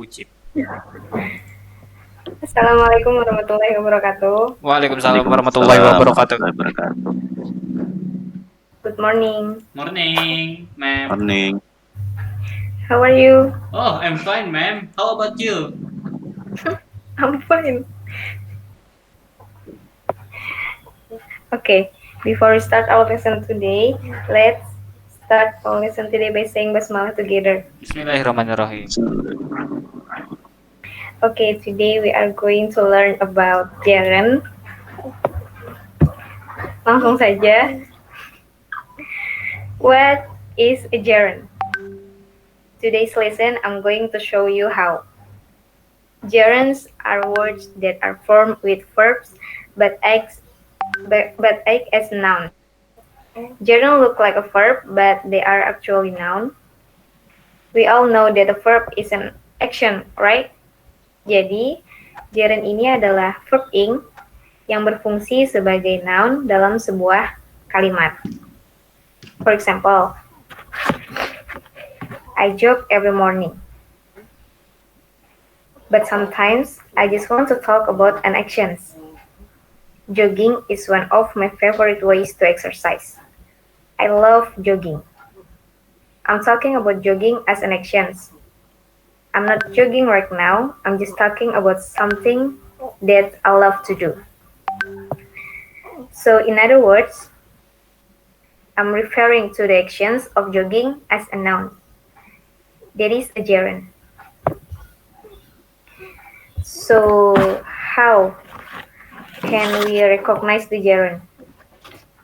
Ucip. Assalamualaikum warahmatullahi wabarakatuh. Waalaikumsalam warahmatullahi Waalaikumsalam wabarakatuh. warahmatullahi wabarakatuh. Good morning. Morning, ma'am. Morning. How are you? Oh, I'm fine, ma'am. How about you? I'm fine. Okay, before we start our lesson today, let's start our lesson today by saying basmalah together. Bismillahirrahmanirrahim. Okay, today we are going to learn about gerund. Langsung saja. What is a gerund? Today's lesson, I'm going to show you how. Gerunds are words that are formed with verbs but act as nouns. Gerund look like a verb, but they are actually noun. We all know that a verb is an action, right? Jadi, gerund ini adalah verb ing yang berfungsi sebagai noun dalam sebuah kalimat. For example, I jog every morning. But sometimes I just want to talk about an action. Jogging is one of my favorite ways to exercise. I love jogging. I'm talking about jogging as an action. I'm not jogging right now, I'm just talking about something that I love to do. So, in other words, I'm referring to the actions of jogging as a noun. That is a gerund. So, how can we recognize the gerund?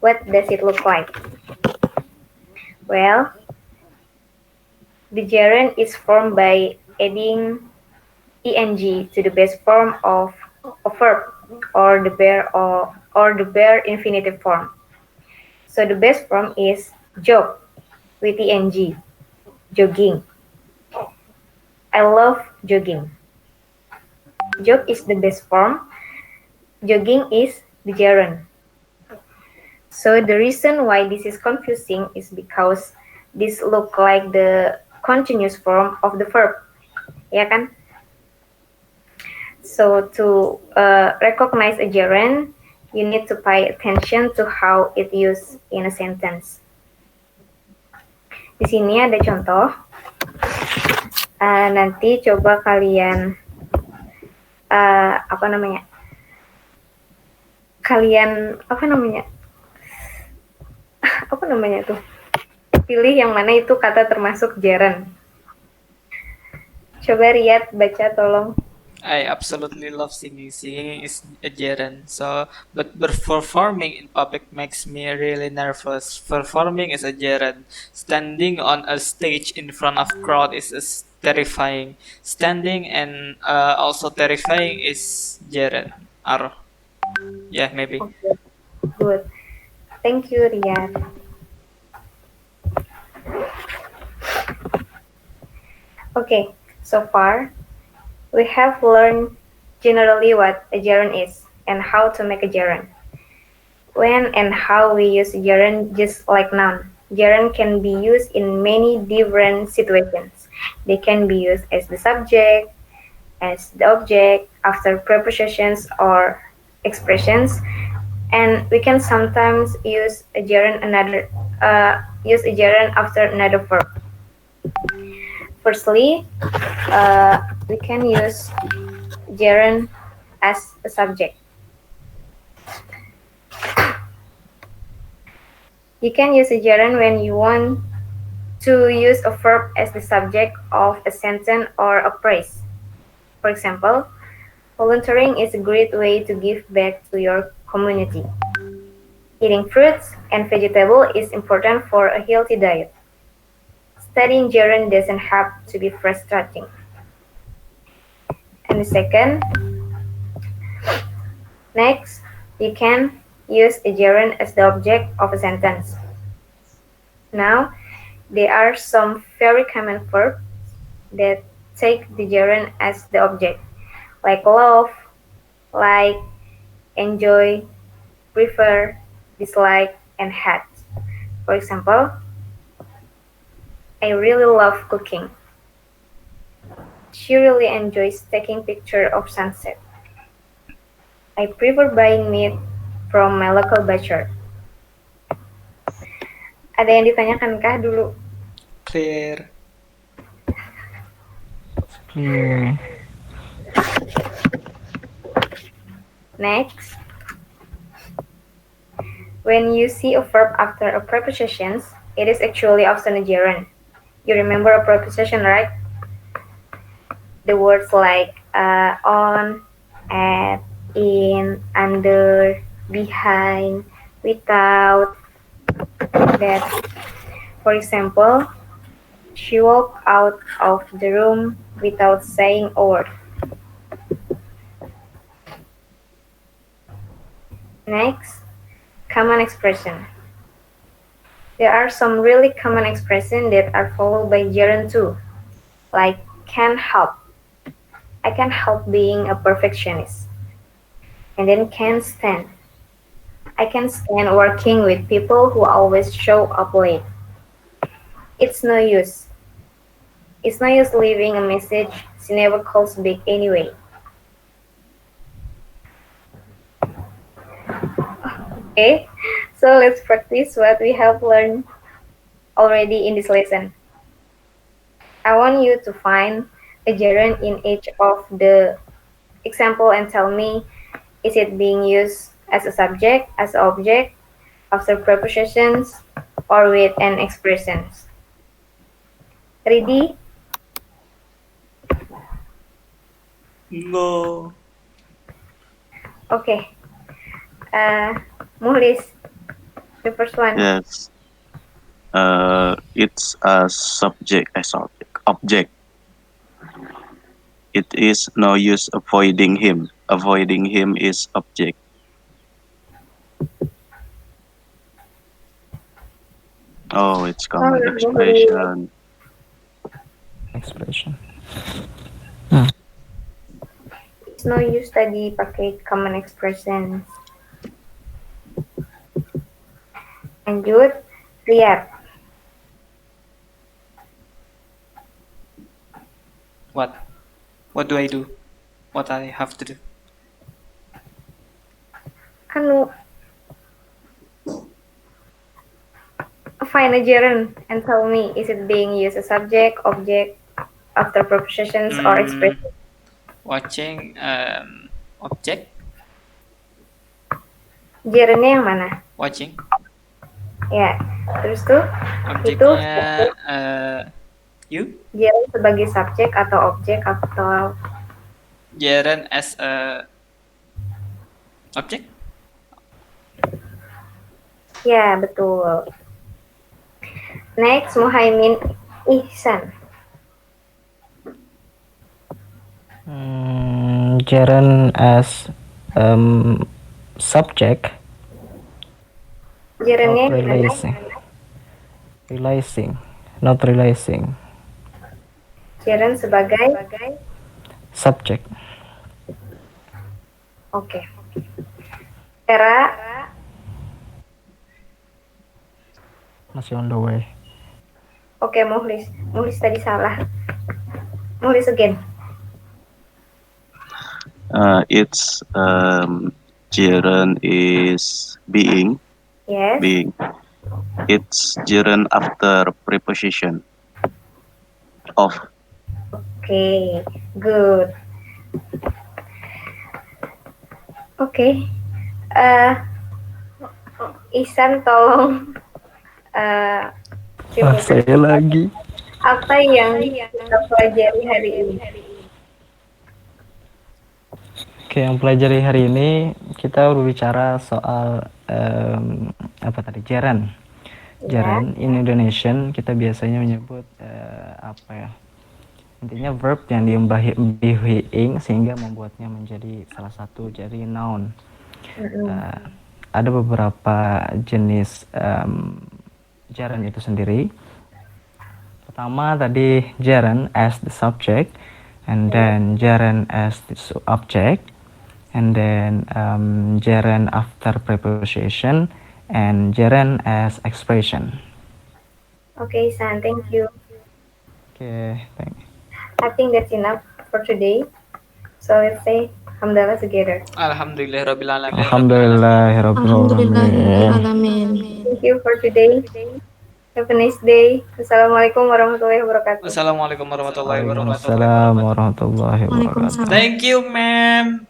What does it look like? Well, the gerund is formed by adding ing to the base form of a verb or the bare infinitive form. So the base form is jog with ing, jogging. I love jogging. Jog is the base form. Jogging is the gerund. So the reason why this is confusing is because this look like the continuous form of the verb, ya kan? So to recognize a gerund, you need to pay attention to how it used in a sentence. Di sini ada contoh. Nanti coba kalian pilih yang mana itu kata termasuk gerund. Coba Riyad baca tolong. I absolutely love singing. Singing is a gerund. But performing in public makes me really nervous. Performing is a gerund. Standing on a stage in front of crowd is terrifying. Standing and also terrifying is gerund. Yeah, maybe. Okay, good. Thank you, Riyad. Okay, so far we have learned generally what a gerund is and how to make a gerund. When and how we use gerund just like noun. Gerund can be used in many different situations. They can be used as the subject, as the object, after prepositions or expressions, and we can sometimes use a gerund after another verb. Firstly, we can use gerund as a subject. You can use a gerund when you want to use a verb as the subject of a sentence or a phrase. For example, volunteering is a great way to give back to your community. Eating fruits and vegetables is important for a healthy diet. Studying gerund doesn't have to be frustrating. And the second, next, you can use a gerund as the object of a sentence. Now, there are some very common verbs that take the gerund as the object, like love, like, enjoy, prefer, dislike, and hate. For example, I really love cooking. She really enjoys taking picture of sunset. I prefer buying meat from my local butcher. Ada yang ditanyakankah dulu? Clear. Clear. Next, when you see a verb after a preposition, it is actually often a gerund. You remember a preposition, right? The words like on, at, in, under, behind, without, that. For example, she walked out of the room without saying a word. Next, common expression. There are some really common expressions that are followed by gerund too, like can't help. I can't help being a perfectionist. And then can't stand. I can't stand working with people who always show up late. It's no use. It's no use leaving a message. She never calls back anyway. Okay, so let's practice what we have learned already in this lesson. I want you to find a gerund in each of the example and tell me, is it being used as a subject, as an object, after prepositions, or with an expression? Ready? No. Okay. Muhlis, the first one. Yes. It's a object. It is no use avoiding him. Avoiding him is object. Oh, it's common expression. Expression. It's no use tadi pakai common expressions. Lanjut, lihat. What? What do I do? What I have to do? Anu, find a gerund and tell me, is it being used as subject, object, after prepositions, or expression? Watching object. Gerundnya yang mana? Watching. Ya, terus tuh Objeknya you. gerund sebagai subjek atau objek atau Gerund as a object. ya betul. Next, Muhaimin Ihsan. Gerund as subject. Gerundnya Not realizing. Realizing. Not realizing. gerund sebagai Subject. Oke. Era Masih on the way. oke, Muhlis. Muhlis tadi salah. Muhlis again. Its gerund is being. Yes. Being. It's gerund after preposition of. Oke, good. Oke. Ihsan tolong Saya lagi. apa yang kita pelajari hari ini? Oke, yang pelajari hari ini kita berbicara soal apa tadi? Gerund. Gerund in Indonesian kita biasanya menyebut apa ya? Intinya verb yang diambahi ing sehingga membuatnya menjadi salah satu jadi noun. Ada beberapa jenis gerund itu sendiri. Pertama tadi gerund as the subject, and then gerund as the object, and then gerund after preposition, and gerund as expression. Oke, Ihsan, thank you. Oke, thank you. I think that's enough for today. So let's say Alhamdulillah together. Alhamdulillahirabbil Alhamdulillahirobbilalamin. Thank you for today. Have a nice day. Assalamualaikum warahmatullahi wabarakatuh. Assalamualaikum warahmatullahi wabarakatuh. Waalaikumsalam warahmatullahi wabarakatuh. Thank you, ma'am.